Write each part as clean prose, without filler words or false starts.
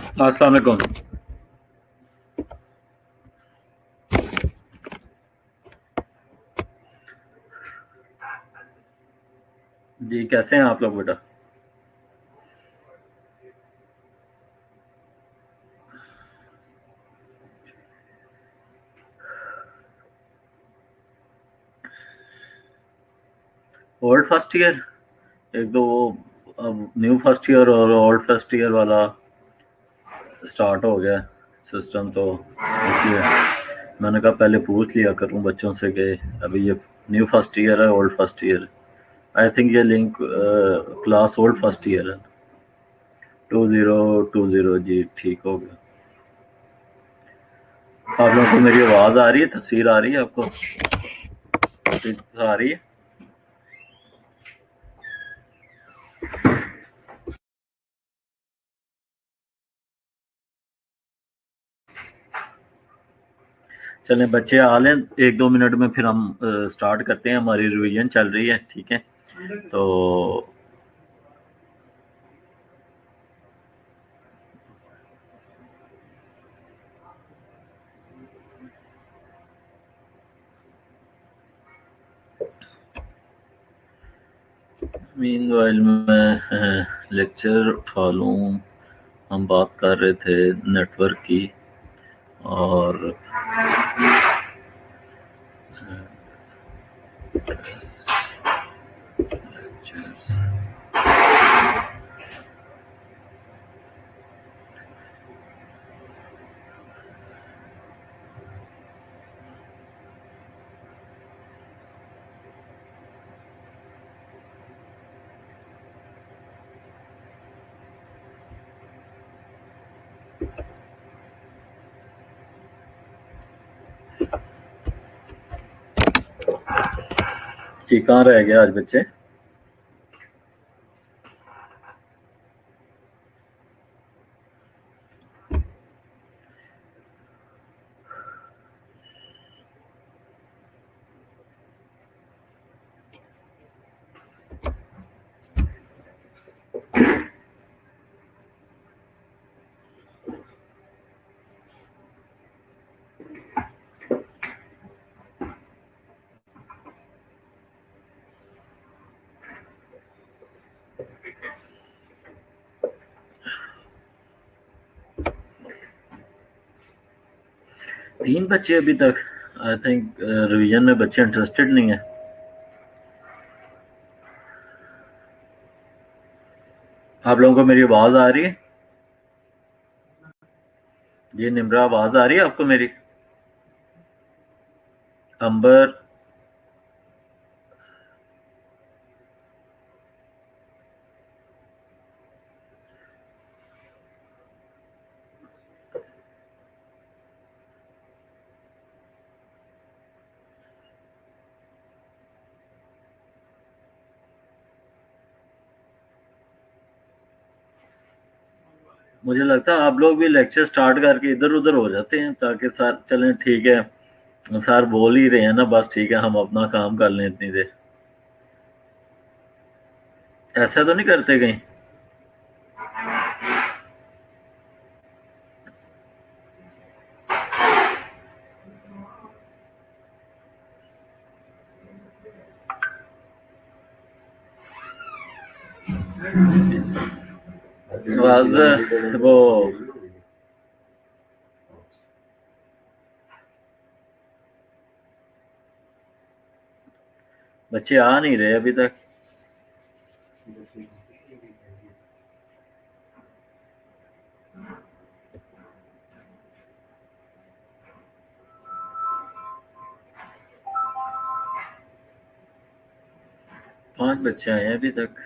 अस्सलाम वालेकुम। जी, कैसे हैं आप लोग बेटा? ओल्ड फर्स्ट ईयर, एक दो वो अब न्यू फर्स्ट ईयर और ओल्ड फर्स्ट ईयर वाला स्टार्ट हो गया सिस्टम, तो इसलिए मैंने कहा पहले पूछ लिया करूं बच्चों से कि अभी ये न्यू फर्स्ट ईयर है, ओल्ड फर्स्ट ईयर है। आई थिंक ये link class old first year है। 2020 जी, ठीक हो गया। आप लोगों को मेरी आवाज आ रही है, तस्वीर आ रही है आपको? आ रही है? चलें बच्चे आ लें, 1-2 मिनट में फिर हम स्टार्ट करते हैं। हमारी रिवीजन चल रही है, ठीक है? तो मीनवाइल मैं लेक्चर उठा लूँ। हम बात कर रहे थे नेटवर्क की और कि कहाँ रह गया आज बच्चे? तीन बच्चे अभी तक। आई थिंक रिवीजन में बच्चे इंटरेस्टेड नहीं है। आप लोगों को मेरी आवाज आ रही है? जी निम्रा, आवाज आ रही है आपको मेरी? अंबर, मुझे लगता है आप लोग भी लेक्चर स्टार्ट करके इधर उधर हो जाते हैं ताकि सर चलें, ठीक है सर बोल ही रहे हैं ना, बस ठीक है हम अपना काम कर लें इतनी देर। ऐसा तो नहीं करते कहीं? आवाज वो बच्चे आ नहीं रहे अभी तक। पांच बच्चे आए हैं अभी तक।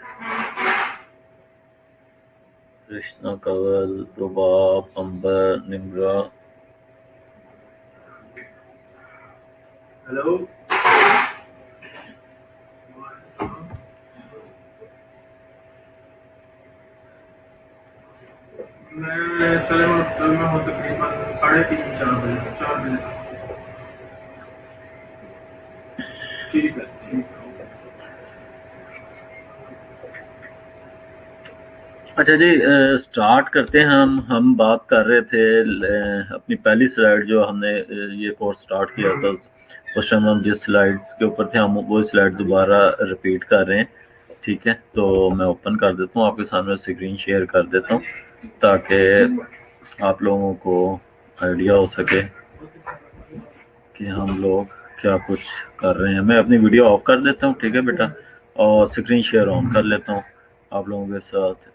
कृष्णा, कंवल, रुबाब, अंबर, निम्रा। हेलो, मैं सलेम हॉस्टल में हूँ तकरीबन 3:30-4 बजे 4 बजे तक। ठीक है, ठीक है। अच्छा जी, स्टार्ट करते हैं। हम बात कर रहे थे अपनी पहली स्लाइड जो हमने ये कोर्स स्टार्ट किया था, उस टाइम हम जिस स्लाइड्स के ऊपर थे हम वो स्लाइड दोबारा रिपीट कर रहे हैं। ठीक है, तो मैं ओपन कर देता हूँ, आपके सामने स्क्रीन शेयर कर देता हूँ ताकि आप लोगों को आइडिया हो सके कि हम लोग क्या कुछ कर रहे हैं। मैं अपनी वीडियो ऑफ कर देता हूँ, ठीक है बेटा, और स्क्रीन शेयर ऑन कर लेता हूँ आप लोगों के साथ।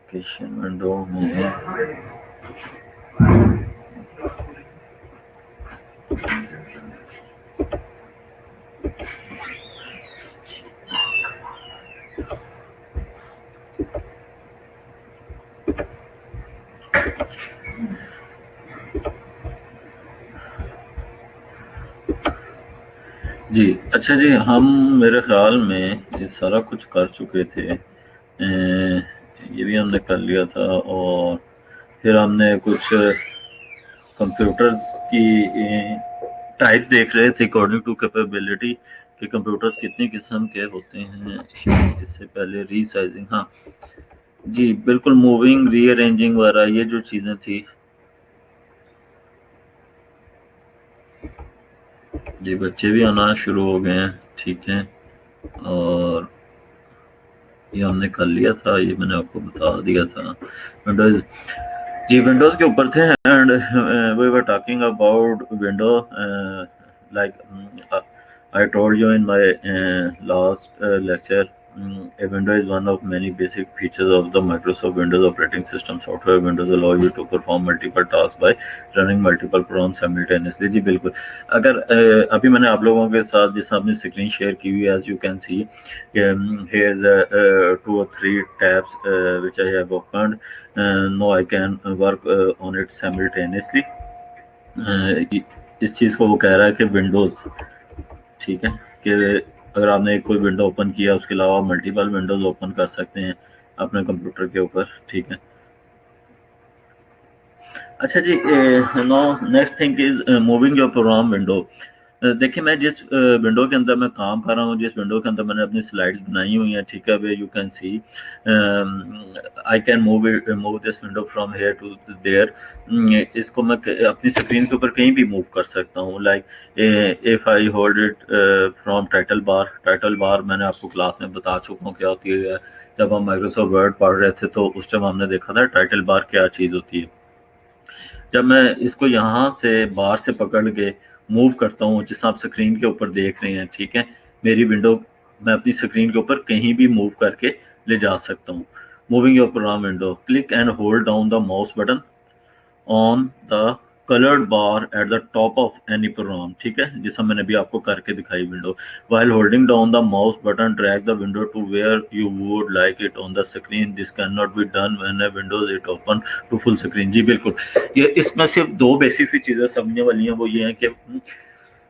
एप्लीकेशन विंडो में जी। अच्छा जी, हम मेरे ख्याल में ये सारा कुछ कर चुके थे। ये भी हमने कर लिया था, और फिर हमने कुछ कंप्यूटर्स की टाइप देख रहे थे अकॉर्डिंग टू कैपेबिलिटी कि कंप्यूटर्स कितनी किस्म के होते हैं। इससे पहले रीसाइजिंग, हाँ जी बिल्कुल, मूविंग रीअरेंजिंग वगैरह ये जो चीज़ें थी। जी बच्चे भी आना शुरू हो गए हैं, ठीक है, और ये हमने कर लिया था, ये मैंने आपको बता दिया था। विंडोज, जी विंडोज के ऊपर थे, and we were talking about window, like I told you in my last lecture, a window is one of many basic features of the Microsoft Windows operating system software. Windows allow you to perform multiple tasks by running multiple programs simultaneously. जी बिल्कुल, अगर अभी मैंने आप लोगों के साथ जिस आपने स्क्रीन शेयर की हुई है, as you can see, here is 2 or 3 tabs which I have opened. Now I can work on it simultaneously. इस चीज़ को वो कह रहा है कि विंडोज़, ठीक है, कि अगर आपने एक कोई विंडो ओपन किया उसके अलावा मल्टीपल विंडोज ओपन कर सकते हैं अपने कंप्यूटर के ऊपर, ठीक है। अच्छा जी, now next thing is moving your program window. देखिए, मैं जिस विंडो के अंदर मैं काम कर रहा हूँ, जिस विंडो के अंदर मैंने अपनी स्लाइड्स बनाई हुई हैं, ठीक है, वे you can see I can move this window from here to there. इसको मैं अपनी स्क्रीन के ऊपर कहीं भी मूव कर सकता हूँ, like if I hold it from title bar. Title bar मैंने आपको क्लास में बता चुका हूँ क्या होती है। जब हम माइक्रोसॉफ्ट वर्ड पढ़ रहे थे तो उस टाइम हमने देखा था टाइटल बार क्या चीज़ होती है। जब मैं इसको यहाँ से बाहर से पकड़ के मूव करता हूँ, जिस आप स्क्रीन के ऊपर देख रहे हैं, ठीक है, मेरी विंडो मैं अपनी स्क्रीन के ऊपर कहीं भी मूव करके ले जा सकता हूँ। Moving your program window, click and hold down the mouse button on the coloured bar at the top of any program, ठीक है, जिसका मैंने भी आपको करके दिखाई window. While holding down the mouse button drag the window to where you would like it on the screen. This can not be done when a windows it open to full screen. जी बिल्कुल, ये इसमें सिर्फ 2 basic सी चीज़ें समझने वाली हैं, वो ये हैं कि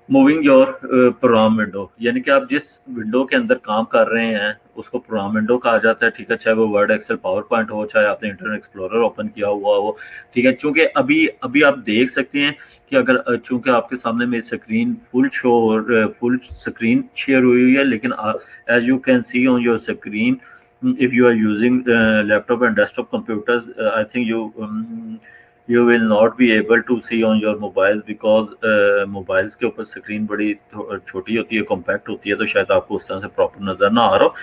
मूविंग योर प्रोग्राम विंडो, यानी कि आप जिस विंडो के अंदर काम कर रहे हैं उसको प्रोग्राम विंडो कहा जाता है, ठीक है, चाहे वो वर्ड, एक्सेल, पावर पॉइंट हो, चाहे आपने इंटरनेट एक्सप्लोरर ओपन किया हुआ हो, ठीक है। चूंकि अभी अभी आप देख सकते हैं कि अगर चूंकि आपके सामने मेरी स्क्रीन फुल स्क्रीन शेयर हुई है, लेकिन as you can see on your screen, if you are using laptop and desktop computers, I think you will not be able to see on your mobile because mobiles के ऊपर screen बड़ी छोटी होती है, compact होती है, तो शायद आपको उस तरह से प्रॉपर नज़र ना आ रहा हो,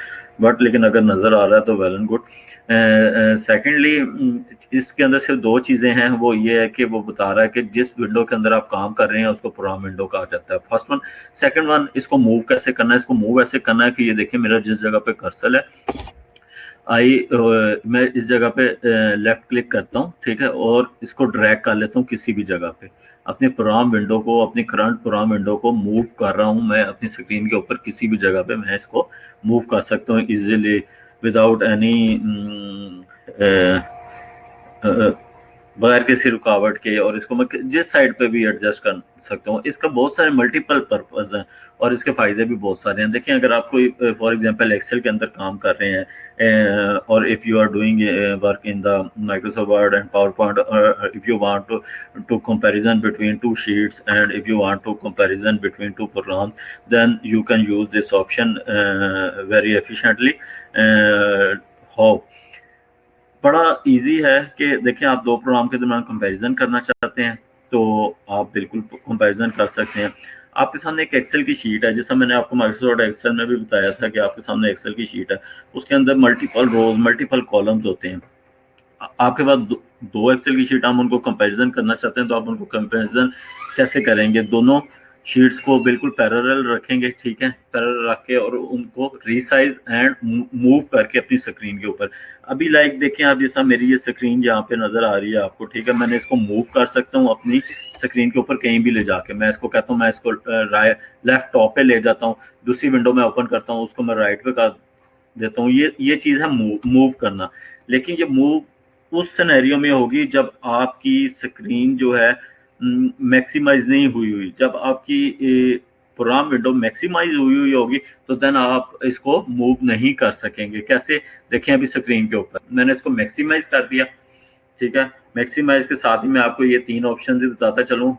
बट लेकिन अगर नज़र आ रहा है तो वेल एंड गुड। सेकेंडली, इसके अंदर सिर्फ 2 चीज़ें हैं, वो ये है कि वो बता रहा है कि जिस विंडो के अंदर आप काम कर रहे हैं उसको प्रोग्राम विंडो कहा जाता है, फर्स्ट वन। सेकेंड वन, इसको मूव कैसे करना है? इसको मूव ऐसे करना है कि ये देखिए मेरा जिस जगह पे कर्सर है, मैं इस जगह पे लेफ्ट क्लिक करता हूँ, ठीक है, और इसको ड्रैग कर लेता हूँ किसी भी जगह पे। अपने प्रोग्राम विंडो को, अपनी करंट प्रोग्राम विंडो को मूव कर रहा हूँ मैं अपनी स्क्रीन के ऊपर, किसी भी जगह पे मैं इसको मूव कर सकता हूँ इजीली विदाउट एनी बगैर किसी रुकावट के, और इसको मैं जिस साइड पे भी एडजस्ट कर सकता हूँ। इसका बहुत सारे मल्टीपल पर्पस हैं और इसके फ़ायदे भी बहुत सारे हैं। देखिए, अगर आप कोई फॉर एग्जांपल एक्सेल के अंदर काम कर रहे हैं, और if you are doing work in the Microsoft Word and PowerPoint, if you want to comparison between 2 sheets and if you want to comparison between 2 programs, then you can use this option very efficiently. How. बड़ा easy है कि देखिए आप दो programme के दरमियान comparison करना चाहते हैं तो आप बिल्कुल कंपैरिजन कर सकते हैं। आपके सामने एक एक्सेल की शीट है, जैसा मैंने आपको माइक्रोसॉफ्ट एक्सेल में भी बताया था कि आपके सामने एक्सेल की शीट है, उसके अंदर मल्टीपल रोज मल्टीपल कॉलम्स होते हैं। आपके पास दो एक्सेल की शीट, हम उनको कंपैरिजन करना चाहते हैं तो आप उनको कंपैरिजन कैसे करेंगे? दोनों शीट्स को बिल्कुल पैरेलल रखेंगे, ठीक है, पैरेलल रख के और उनको रीसाइज एंड मूव करके अपनी स्क्रीन के ऊपर। अभी लाइक देखें आप, जैसा मेरी ये स्क्रीन यहाँ पे नजर आ रही है आपको, ठीक है, मैंने इसको मूव कर सकता हूँ अपनी स्क्रीन के ऊपर कहीं भी ले जाके। मैं इसको कहता हूँ, मैं इसको लेफ्ट टॉप पे ले जाता हूँ, दूसरी विंडो में ओपन करता हूँ, उसको मैं राइट पे कर देता हूँ। ये चीज है मूव करना। लेकिन ये मूव उस सिनेरियो में होगी जब आपकी स्क्रीन जो है मैक्सिमाइज नहीं हुई। जब आपकी प्रोग्राम विंडो मैक्सिमाइज हुई होगी तो देन आप इसको मूव नहीं कर सकेंगे। कैसे? देखें अभी स्क्रीन के ऊपर मैंने इसको मैक्सिमाइज कर दिया, ठीक है। मैक्सिमाइज के साथ ही मैं आपको ये तीन ऑप्शन भी बताता चलूँ।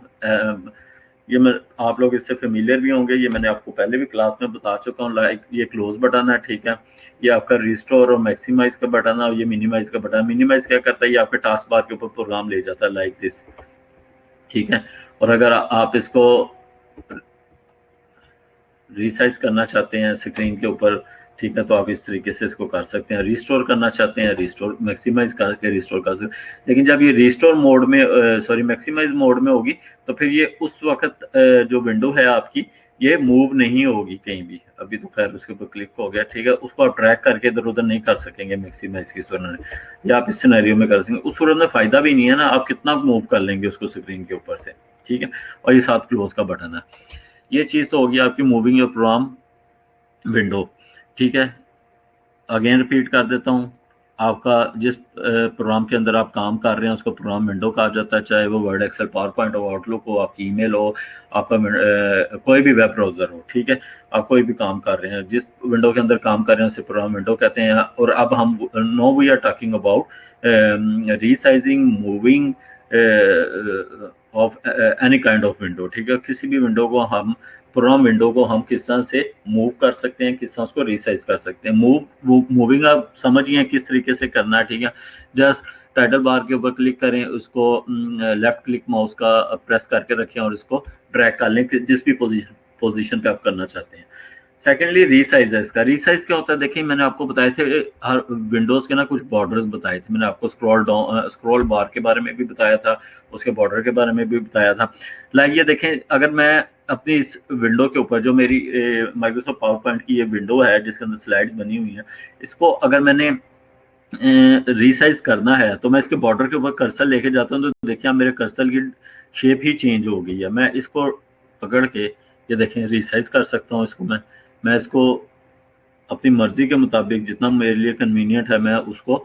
ये मैं आप लोग इससे फेमिलियर भी होंगे, ये मैंने आपको पहले भी क्लास में बता चुका हूँ। लाइक ये क्लोज बटन है, ठीक है, ये आपका रिस्टोर और मैक्सिमाइज का बटन है, और ये मिनिमाइज का बटन है। मिनिमाइज क्या करता है? ये आपके टास्क बार के ऊपर प्रोग्राम ले जाता है लाइक दिस, ठीक है। और अगर आप इसको रिसाइज करना चाहते हैं स्क्रीन के ऊपर, ठीक है, तो आप इस तरीके से इसको कर सकते हैं। रिस्टोर करना चाहते हैं, रिस्टोर मैक्सिमाइज करके रिस्टोर कर सकते हैं। लेकिन जब ये रिस्टोर मोड में सॉरी मैक्सिमाइज मोड में होगी तो फिर ये उस वक्त जो विंडो है आपकी ये मूव नहीं होगी कहीं भी। अभी तो खैर उसके ऊपर क्लिक हो गया, ठीक है, उसको आप ट्रैक करके इधर उधर नहीं कर सकेंगे मैक्सिमाइज की सूरत में। या आप इस सिनेरियो में कर सकेंगे, उस सूरत में फायदा भी नहीं है ना, आप कितना मूव कर लेंगे उसको स्क्रीन के ऊपर से, ठीक है। और ये साथ क्लोज का बटन है। ये चीज तो होगी आपकी मूविंग योर प्रोग्राम विंडो, ठीक है। अगेन रिपीट कर देता हूँ, आपका जिस प्रोग्राम के अंदर आप काम कर रहे हैं उसको प्रोग्राम विंडो कहा जाता है, चाहे वो वर्ड, एक्सेल, पावर पॉइंट हो, आउटलुक हो, आपकी ईमेल हो, आपका कोई भी वेब ब्राउजर हो, ठीक है। आप कोई भी काम कर रहे हैं, जिस विंडो के अंदर काम कर रहे हैं उसे प्रोग्राम विंडो कहते हैं। और अब हम no we are talking about resizing moving of any kind of window, ठीक है। किसी भी विंडो को हम प्रोग्राम विंडो को हम किस तरह से मूव कर सकते हैं, किस तरह उसको रिसाइज कर सकते हैं। मूविंग आप समझिए किस तरीके से करना है, ठीक है। जस्ट टाइटल बार के ऊपर क्लिक करें, उसको लेफ्ट क्लिक माउस का प्रेस करके रखें और इसको ड्रैग कर लें जिस भी पोजीशन पे आप करना चाहते हैं। सेकेंडली रीसाइज है इसका। रीसाइज क्या होता है? देखिए मैंने आपको बताए थे हर विंडोज के ना कुछ बॉर्डर्स बताए थे। मैंने आपको स्क्रॉल बार के बारे में भी बताया था, उसके बॉर्डर के बारे में भी बताया था। लाइक ये देखें, अगर मैं अपनी इस विंडो के ऊपर जो मेरी माइक्रोसॉफ्ट पावर पॉइंट की ये विंडो है जिसके अंदर स्लाइड्स बनी हुई हैं, इसको अगर मैंने रिसाइज करना है तो मैं इसके बॉर्डर के ऊपर कर्सर लेके जाता हूँ तो देखिए मेरे कर्सर की शेप ही चेंज हो गई है। मैं इसको पकड़ के ये देखें रिसाइज कर सकता हूँ इसको। मैं इसको अपनी मर्जी के मुताबिक जितना मेरे लिए कन्वीनियंट है मैं उसको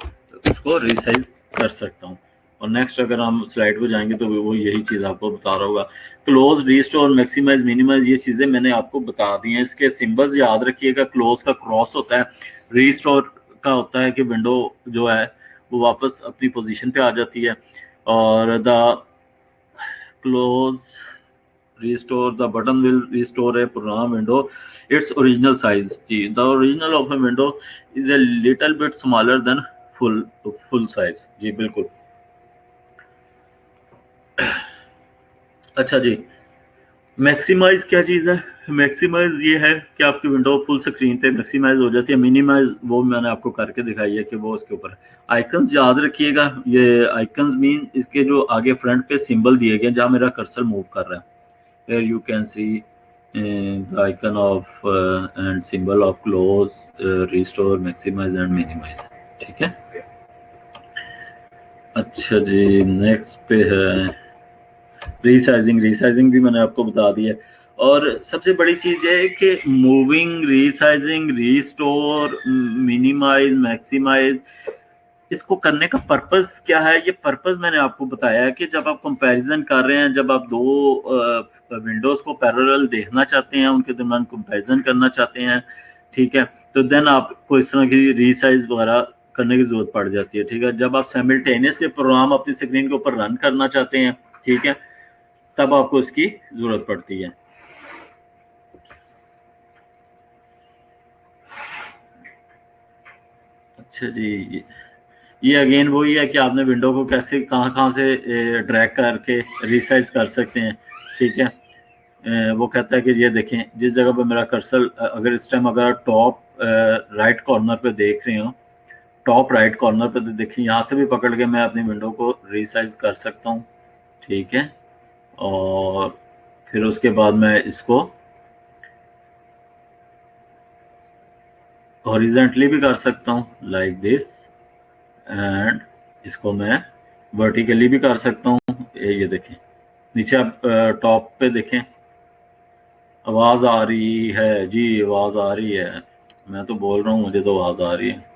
रिसाइज कर सकता हूँ। और नेक्स्ट अगर हम स्लाइड पे जाएंगे तो वो यही चीज़ आपको बता रहा होगा। क्लोज, रिस्टोर, मैक्सिमाइज, मिनिमाइज, ये चीज़ें मैंने आपको बता दी हैं। इसके सिंबल्स याद रखिएगा। क्लोज का क्रॉस होता है, रिस्टोर का होता है कि विंडो जो है वो वापस अपनी पोजीशन पे आ जाती है, और the close restore the button will restore a program window its original size. जी, the original of a window is a little bit smaller than full size. जी बिल्कुल। अच्छा जी, मैक्सिमाइज क्या चीज़ है? मैक्सिमाइज ये है कि आपकी विंडो फुल स्क्रीन पे मैक्सिमाइज हो जाती है। मिनिमाइज वो मैंने आपको करके दिखाई है कि वो उसके ऊपर आइकन्स याद रखिएगा। ये आइकन्स मीन इसके जो आगे फ्रंट पे सिंबल दिए गए जहाँ मेरा कर्सर मूव कर रहा है। Here you can see the icon of and symbol of close, restore, maximize and minimize, ठीक है। अच्छा जी, नेक्स्ट पे है रीसाइजिंग। रीसाइजिंग भी मैंने आपको बता दिया। और सबसे बड़ी चीज़ ये है कि moving, resizing, restore, minimise, maximise, इसको करने का पर्पस क्या है? ये पर्पस मैंने आपको बताया है कि जब आप कंपैरिजन कर रहे हैं, जब आप दो विंडोज को पैरेलल देखना चाहते हैं, उनके दरमियान कंपैरिजन करना चाहते हैं, ठीक है, तो देन आपको इस तरह की रीसाइज वगैरह करने की जरूरत पड़ जाती है, ठीक है। जब आप साइमल्टेनियसली प्रोग्राम अपनी स्क्रीन के ऊपर रन करना चाहते हैं, ठीक है, तब आपको इसकी जरूरत पड़ती है। अच्छा जी, ये अगेन वही है कि आपने विंडो को कैसे कहाँ कहाँ से ड्रैग करके रिसाइज कर सकते हैं। ठीक है, वो कहता है कि ये देखें जिस जगह पे मेरा कर्सर, अगर इस टाइम अगर टॉप राइट कॉर्नर पे देख रहे हो, टॉप राइट कॉर्नर पे तो देखिए यहाँ से भी पकड़ के मैं अपनी विंडो को रिसाइज कर सकता हूँ। ठीक है, और फिर उसके बाद मैं इसको हॉरिजेंटली भी कर सकता हूँ लाइक दिस, एंड इसको मैं वर्टिकली भी कर सकता हूँ। ये देखें नीचे आप टॉप पे देखें, आवाज आ रही है जी, आवाज आ रही है, मैं तो बोल रहा हूँ मुझे तो आवाज आ रही है।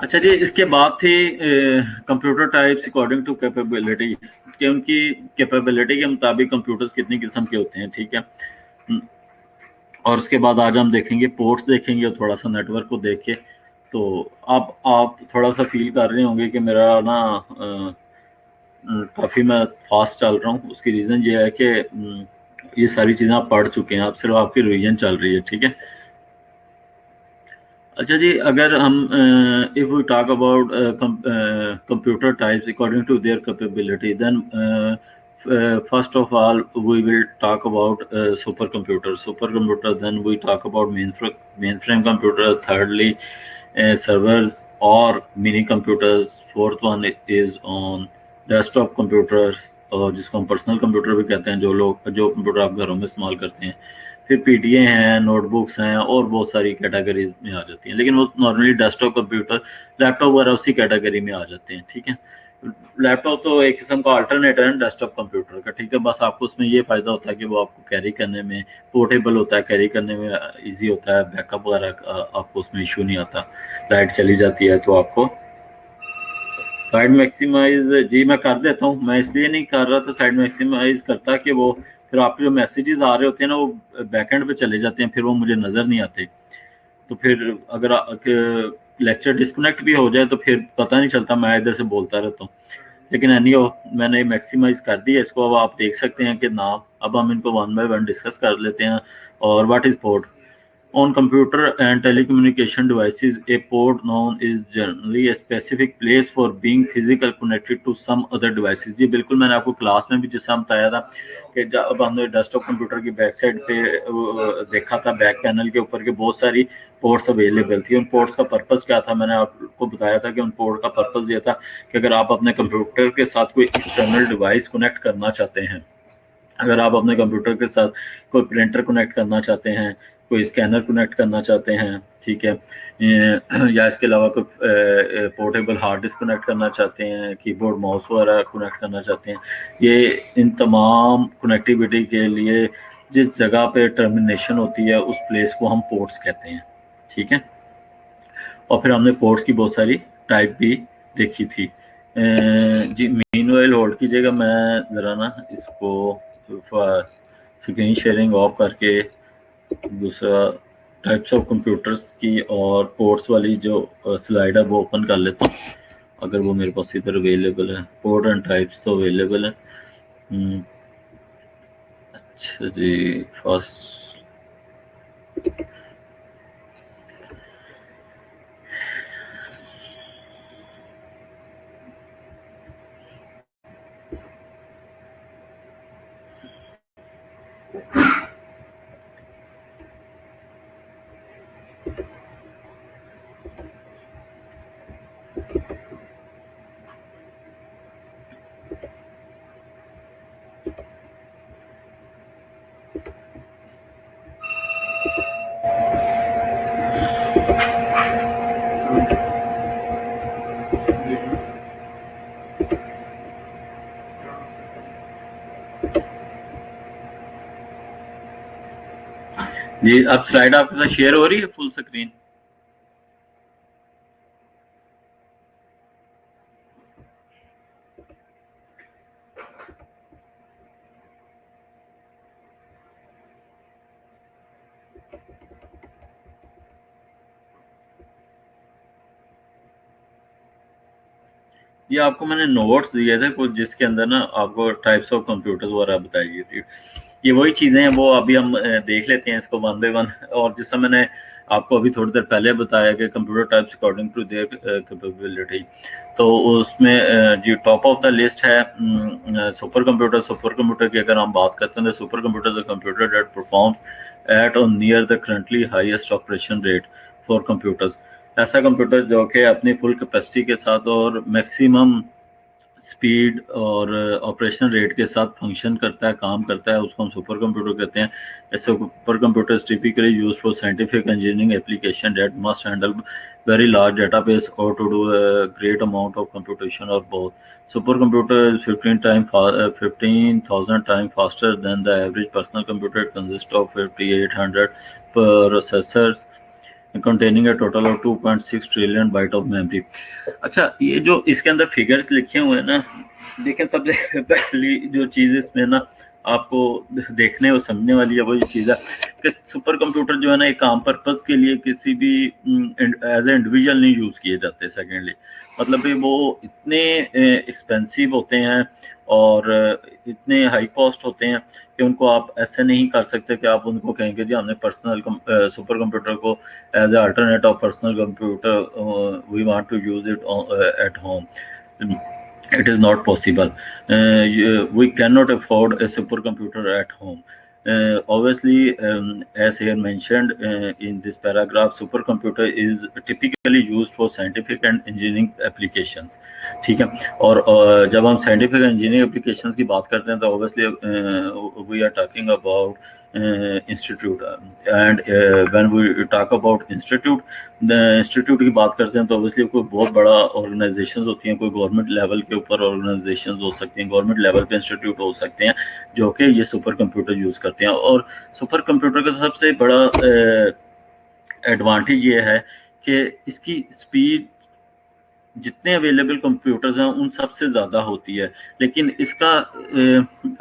अच्छा जी, इसके बाद थी computer types according to capability, कि उनकी कैपेबिलिटी के मुताबिक कंप्यूटर्स कितनी किस्म के होते हैं। ठीक है, और उसके बाद आज हम देखेंगे पोर्ट्स देखेंगे और थोड़ा सा नेटवर्क को देख के, तो आप थोड़ा सा फील कर रहे होंगे कि मेरा ना काफ़ी मैं फास्ट चल रहा हूँ। उसकी रीज़न ये है कि ये सारी चीज़ें आप पढ़ चुके हैं, आप सिर्फ आपकी रिवीजन चल रही है। ठीक है, अच्छा जी, अगर हम if we talk about computer types according to their capability, then first of all we will talk about super computer, then we talk about mainframe computer, thirdly servers और mini computers, fourth one is on desktop computer, और जिसको हम personal computer भी कहते हैं, जो computer आप घरों में इस्तेमाल करते हैं। फिर पीटीए हैं, नोटबुक्स हैं, और बहुत सारी कैटेगरीज में आ जाती हैं, लेकिन वो नॉर्मली डेस्कटॉप कंप्यूटर, लैपटॉप वगैरह उसी कैटेगरी में आ जाते हैं। ठीक है, लैपटॉप तो एक किस्म का अल्टरनेटर है डेस्कटॉप कंप्यूटर का। ठीक है, बस आपको उसमें ये फ़ायदा होता है कि वो आपको कैरी करने में पोर्टेबल होता है, कैरी करने में ईजी होता है, बैकअप वगैरह आपको उसमें इशू नहीं आता। लाइट चली जाती है तो आपको साइड मैक्सिमाइज जी मैं कर देता हूँ, मैं इसलिए नहीं कर रहा था साइड मैक्सिमाइज करता कि वो फिर आपके जो मैसेजेस आ रहे होते हैं ना वो बैकएंड पे चले जाते हैं, फिर वो मुझे नज़र नहीं आते। तो फिर अगर लेक्चर डिस्कनेक्ट भी हो जाए तो फिर पता नहीं चलता, मैं इधर से बोलता रहता हूँ। लेकिन एनी मैंने मैक्सिमाइज कर दिया इसको। अब आप देख सकते हैं कि नाम, अब हम इनको वन बाय वन डिस्कस कर लेते हैं। और what is port? On computer and telecommunication devices, a port known is generally a specific place for being physical connected to some other devices। जी बिल्कुल, मैंने आपको क्लास में भी जिससे बताया था कि जब हमने डेस्कटॉप कंप्यूटर की बैक साइड पे देखा था, बैक पैनल के ऊपर के बहुत सारी पोर्ट्स अवेलेबल थी। उन पोर्ट्स का पर्पस क्या था, मैंने आपको बताया था कि उन पोर्ट का पर्पस ये था कि अगर आप अपने कंप्यूटर के साथ कोई एक्सटर्नल डिवाइस कनेक्ट करना चाहते हैं, अगर आप अपने कंप्यूटर के साथ कोई प्रिंटर कनेक्ट करना चाहते हैं, कोई स्कैनर कनेक्ट करना चाहते हैं, ठीक है, या इसके अलावा कोई पोर्टेबल हार्ड डिस्क कनेक्ट करना चाहते हैं, कीबोर्ड माउस वगैरह कनेक्ट करना चाहते हैं, ये इन तमाम कनेक्टिविटी के लिए जिस जगह पे टर्मिनेशन होती है उस प्लेस को हम पोर्ट्स कहते हैं। ठीक है, और फिर हमने पोर्ट्स की बहुत सारी टाइप भी देखी थी। जी मीनवाइल होल्ड कीजिएगा, मैं ज़रा ना इसको स्क्रीन शेयरिंग ऑफ करके दूसरा टाइप्स ऑफ कंप्यूटर्स की और पोर्ट्स वाली जो स्लाइड है वो ओपन कर लेता हूँ, अगर वो मेरे पास इधर अवेलेबल है। पोर्ट एंड टाइप्स तो अवेलेबल है। अच्छा जी, फर्स्ट जी, अब स्लाइड आपके साथ शेयर हो रही है फुल स्क्रीन? ये आपको मैंने नोट्स दिए थे कुछ, जिसके अंदर ना आपको टाइप्स ऑफ कंप्यूटर्स वगैरह बताई गई थी। ये वही चीज़ें हैं, वो अभी हम देख लेते हैं इसको वन बाय वन। और जैसा मैंने आपको अभी थोड़ी देर पहले बताया कि computer types according to their capability, तो उसमें जो टॉप ऑफ द लिस्ट है सुपर कंप्यूटर। सुपर कंप्यूटर की अगर हम बात करते हैं तो super computer is a computer that perform at और near the currently highest operation rate for computers. ऐसा कंप्यूटर जो कि अपनी फुल कैपेसिटी के साथ और मैक्सिमम स्पीड और ऑपरेशन रेट के साथ फंक्शन करता है, काम करता है, उसको हम सुपर कंप्यूटर कहते हैं। ऐसे super computers typically used for scientific engineering application that must handle very large database or to do a great amount of computation or both. Supercomputer is 15,000 times faster than the average personal computer. It consists of 5,800 processors containing a total of 2.6 trillion byte of memory. अच्छा, ये जो इसके अंदर figures लिखे हुए हैं ना, देखें सबसे पहली जो चीज़ इसमें ना आपको देखने और समझने वाली है वो ये चीज़ है कि सुपर कंप्यूटर जो है ना एक आम पर्पज़ के लिए किसी भी एज ए इंडिविजुअल नहीं यूज़ किए जाते। सेकेंडली मतलब कि वो इतने एक्सपेंसिव होते हैं और इतने हाई कॉस्ट होते हैं कि उनको आप ऐसे नहीं कर सकते कि आप उनको कहेंगे जी हमने पर्सनल सुपर कंप्यूटर को as a alternate of personal computer we want to use it at home. It is not possible. We cannot afford a supercomputer at home. Obviously, as here mentioned in this paragraph, supercomputer is typically used for scientific and engineering applications. ठीक है, और जब हम scientific and engineering applications की बात करते हैं तो obviously we are talking about institute. And when we talk about institute, the institute की बात करते हैं तो ऑब्वियसली कोई बहुत बड़ा ऑर्गेनाइजेशंस होती हैं, कोई गवर्नमेंट लेवल के ऊपर ऑर्गेनाइजेशंस हो सकती हैं, गवर्नमेंट लेवल पे इंस्टीट्यूट हो सकते हैं जो कि ये सुपर कंप्यूटर यूज़ करते हैं। और सुपर कंप्यूटर का सबसे बड़ा एडवांटेज ये है कि इसकी स्पीड जितने अवेलेबल कंप्यूटर्स हैं उन सबसे ज़्यादा होती है, लेकिन इसका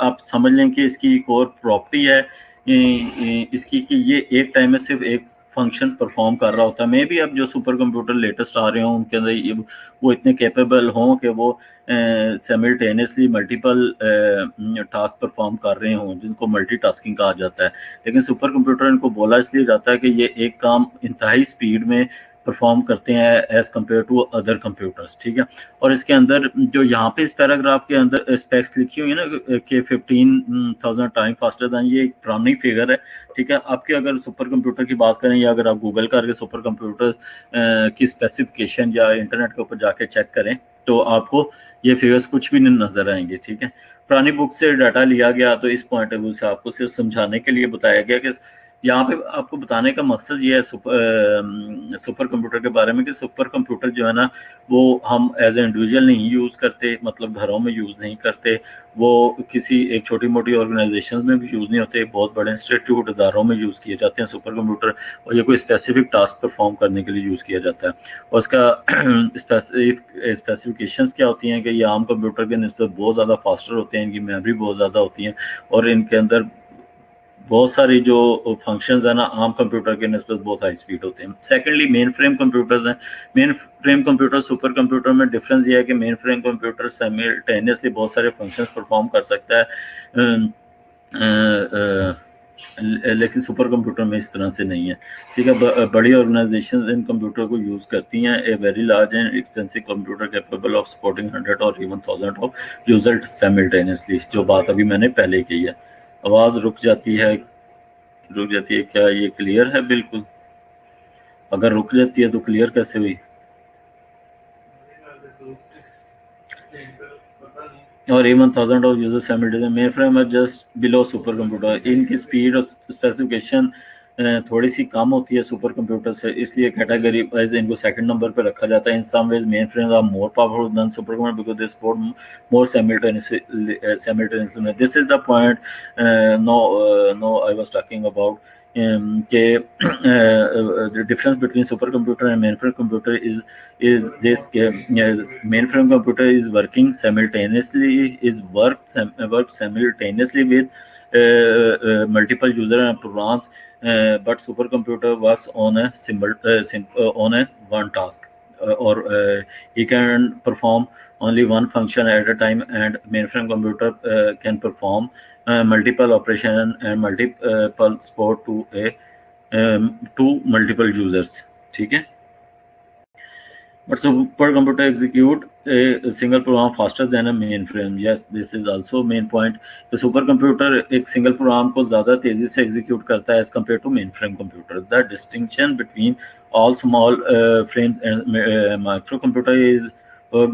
आप समझ लें कि इसकी एक और प्रॉपर्टी है इसकी कि ये एक टाइम में सिर्फ एक फंक्शन परफॉर्म कर रहा होता है। मे भी अब जो सुपर कंप्यूटर लेटेस्ट आ रहे हों उनके अंदर ये वो इतने कैपेबल हों कि वो सिमिल्टेनियसली मल्टीपल टास्क परफॉर्म कर रहे हों जिनको मल्टीटास्किंग कहा जाता है, लेकिन सुपर कंप्यूटर इनको बोला इसलिए जाता है कि ये एक काम इंतहाई स्पीड में परफॉर्म करते हैं as compare to other computers. ठीक है, और इसके अंदर जो यहाँ पे इस पैराग्राफ के अंदर स्पेक्स लिखी हुई है ना कि 15,000 टाइम फास्टर दैन, ये एक पुरानी फिगर है। ठीक है, आपके अगर सुपर कंप्यूटर की बात करें या अगर आप गूगल करके सुपर कंप्यूटर्स की स्पेसिफिकेशन या इंटरनेट के ऊपर जाके चेक करें तो आपको ये फिगर्स कुछ भी नहीं नजर आएंगे। ठीक है, पुरानी बुक से डाटा लिया गया तो इस पॉइंट ऑफ व्यू से आपको सिर्फ समझाने के लिए बताया गया कि यहाँ पे आपको बताने का मकसद ये है सुपर कंप्यूटर के बारे में कि सुपर कंप्यूटर जो है ना वो हम एज ए इंडिविजुअल नहीं यूज़ करते, मतलब घरों में यूज़ नहीं करते, वो किसी एक छोटी मोटी ऑर्गेनाइजेशन में भी यूज़ नहीं होते, बहुत बड़े इंस्टीट्यूट इदारों में यूज़ किए जाते हैं सुपर कंप्यूटर, और ये कोई स्पेसिफिक टास्क परफॉर्म करने के लिए यूज़ किया जाता है। और उसका स्पेसिफिकेशंस क्या होती हैं कि ये आम कंप्यूटर के निस्बत बहुत ज़्यादा फास्टर होते हैं, इनकी मेमोरी बहुत ज़्यादा होती है और इनके अंदर बहुत सारी जो फंक्शंस है ना आम कंप्यूटर के निस्बत बहुत हाई स्पीड होते हैं। सेकेंडली मेन फ्रेम कंप्यूटर्स हैं। Main frame computer super computer में डिफरेंस ये है कि मेन फ्रेम कंप्यूटर साइमल्टेनियसली बहुत सारे फंक्शंस परफॉर्म कर सकता है, लेकिन सुपर कंप्यूटर में इस तरह से नहीं है। ठीक है, बड़ी ऑर्गेनाइजेशन इन कंप्यूटर को यूज़ करती हैं। A very large and expensive computer capable of supporting 100 और इवन 1000 ऑफ यूजर साइमल्टेनियसली, जो बात अभी मैंने पहले की है। आवाज़ रुक जाती है क्या? ये क्लियर है? बिल्कुल, अगर रुक जाती है तो क्लियर कैसे हुई? और even 1000 of user simultaneously mainframe है जस्ट बिलो सुपर कंप्यूटर। इनकी स्पीड और स्पेसिफिकेशन थोड़ी सी कम होती है सुपर कंप्यूटर से, इसलिए कैटेगरी वाइज इनको सेकंड नंबर पे रखा जाता है। In some ways mainframes are more powerful than super computer because they support more simultaneously. This is the point now I was talking about the difference between supercomputer and mainframe computer is this mainframe computer is working simultaneously simultaneously with multiple user and programs, but supercomputer works on a one task, or he can perform only one function at a time, and mainframe computer can perform multiple operation and multiple support to multiple users. ठीक है, but supercomputer execute a single program faster than a mainframe. Yes, this is also main point. The supercomputer एक single program को ज़्यादा तेजी से execute करता है as compared to mainframe computer. The distinction between all small frames and microcomputer is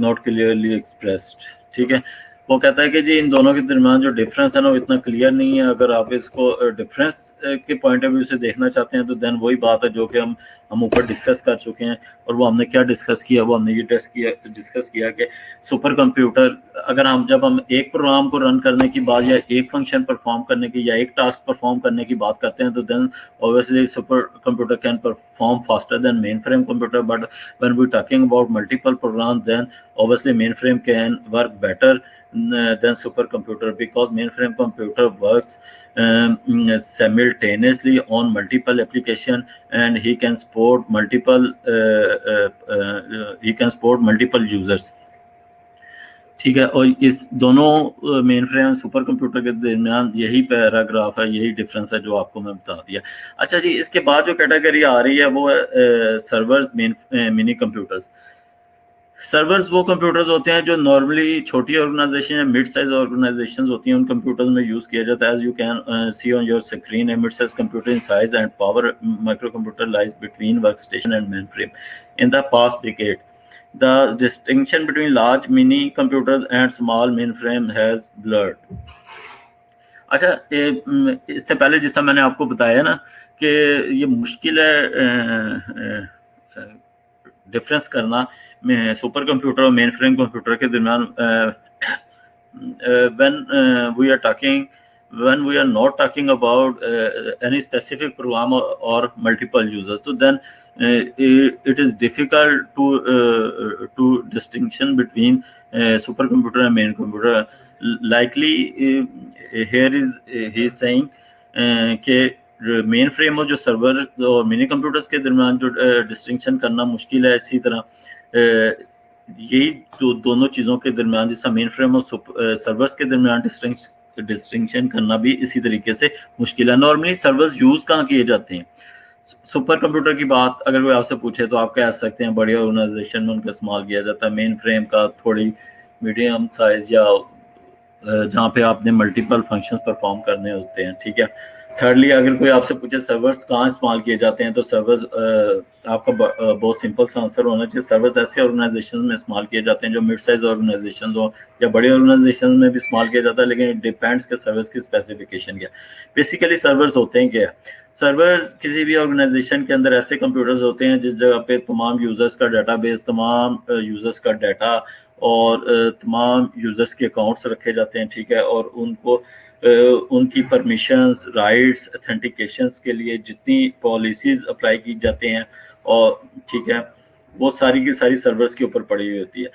not clearly expressed. ठीक है, वो कहता है कि जी इन दोनों के दरमियान जो डिफरेंस है ना वो इतना क्लियर नहीं है. अगर आप इसको डिफरेंस के पॉइंट ऑफ व्यू से देखना चाहते हैं तो देन वही बात है जो कि हम ऊपर डिस्कस कर चुके हैं. और वो हमने क्या डिस्कस किया, वो हमने ये डिस्कस किया कि सुपर कंप्यूटर अगर जब हम एक प्रोग्राम को रन करने की बात या एक फंक्शन परफॉर्म करने की या एक टास्क परफॉर्म करने की बात करते हैं तो then obviously super computer can perform faster than mainframe computer. But when we talking about multiple programs then obviously mainframe can work better than supercomputer because mainframe computer works simultaneously on multiple application and he can support multiple users. ठीक है, और इस दोनों main frame super computer के दरमियान यही paragraph है, यही डिफरेंस है जो आपको मैं बता दिया. अच्छा जी, इसके बाद जो कैटेगरी आ रही है वो है सर्वर्स मिनी कंप्यूटर्स. सर्वर्स वो कंप्यूटर्स होते हैं जो नॉर्मली छोटी ऑर्गेनाइजेशन या मिड साइज ऑर्गेनाइजेशन होती हैं उन कंप्यूटर्स में यूज किया जाता है. As you can see on your screen, a mid size computer in size and power micro computer lies between work station and mainframe. In the past decade the distinction between large mini computers and small mainframe has blurred. अच्छा, इससे पहले जैसा मैंने आपको बताया ना कि ये मुश्किल है डिफरेंस करना सुपर कंप्यूटर और मेन फ्रेम कंप्यूटर के दरमियान when we are not talking about any specific program or multiple users, so then it is difficult to distinction between supercomputer and main computer. Likely here is he is saying कि main frame और जो server और mini computers के दरमियान जो distinction करना मुश्किल है, इसी तरह यही दोनों चीज़ों के दरमियान जैसा मेन फ्रेम और सर्वर्स के दरमियान डिस्टिंक्शन करना भी इसी तरीके से मुश्किल है. नॉर्मली सर्वर्स यूज़ कहाँ किए जाते हैं? सुपर कंप्यूटर की बात अगर कोई आपसे पूछे तो आप कह सकते हैं बड़ी ऑर्गेनाइजेशन में उनका इस्तेमाल किया जाता है. मेन फ्रेम का थोड़ी मीडियम साइज या जहाँ पे आपने मल्टीपल फंक्शंस परफॉर्म करने होते हैं. ठीक है. थर्डली अगर कोई आपसे पूछे सर्वर्स कहाँ इस्तेमाल किए जाते हैं तो सर्वर्स आपका बहुत सिंपल सा आंसर होना चाहिए. सर्वर्स ऐसे ऑर्गेनाइजेशन में इस्तेमाल किए जाते हैं जो मिड साइज ऑर्गेनाइजेशन हो या बड़ी ऑर्गेनाइजेशन में भी इस्तेमाल किया जाता है, लेकिन इट डिपेंड्स के सर्वर्स की स्पेसिफिकेशन क्या. बेसिकली सर्वर्स होते हैं क्या? सर्वर्स किसी भी ऑर्गेनाइजेशन के अंदर ऐसे कंप्यूटर्स होते हैं जिस जगह पे तमाम यूजर्स का डाटाबेस, तमाम यूजर्स का डाटा और तमाम यूजर्स के अकाउंट्स रखे जाते हैं. ठीक है, और उनको उनकी परमिशंस, राइट्स, ऑथेंटिकेशंस के लिए जितनी पॉलिसीज अप्लाई की जाते हैं और ठीक है वो सारी की सारी सर्वर्स के ऊपर पड़ी हुई होती है.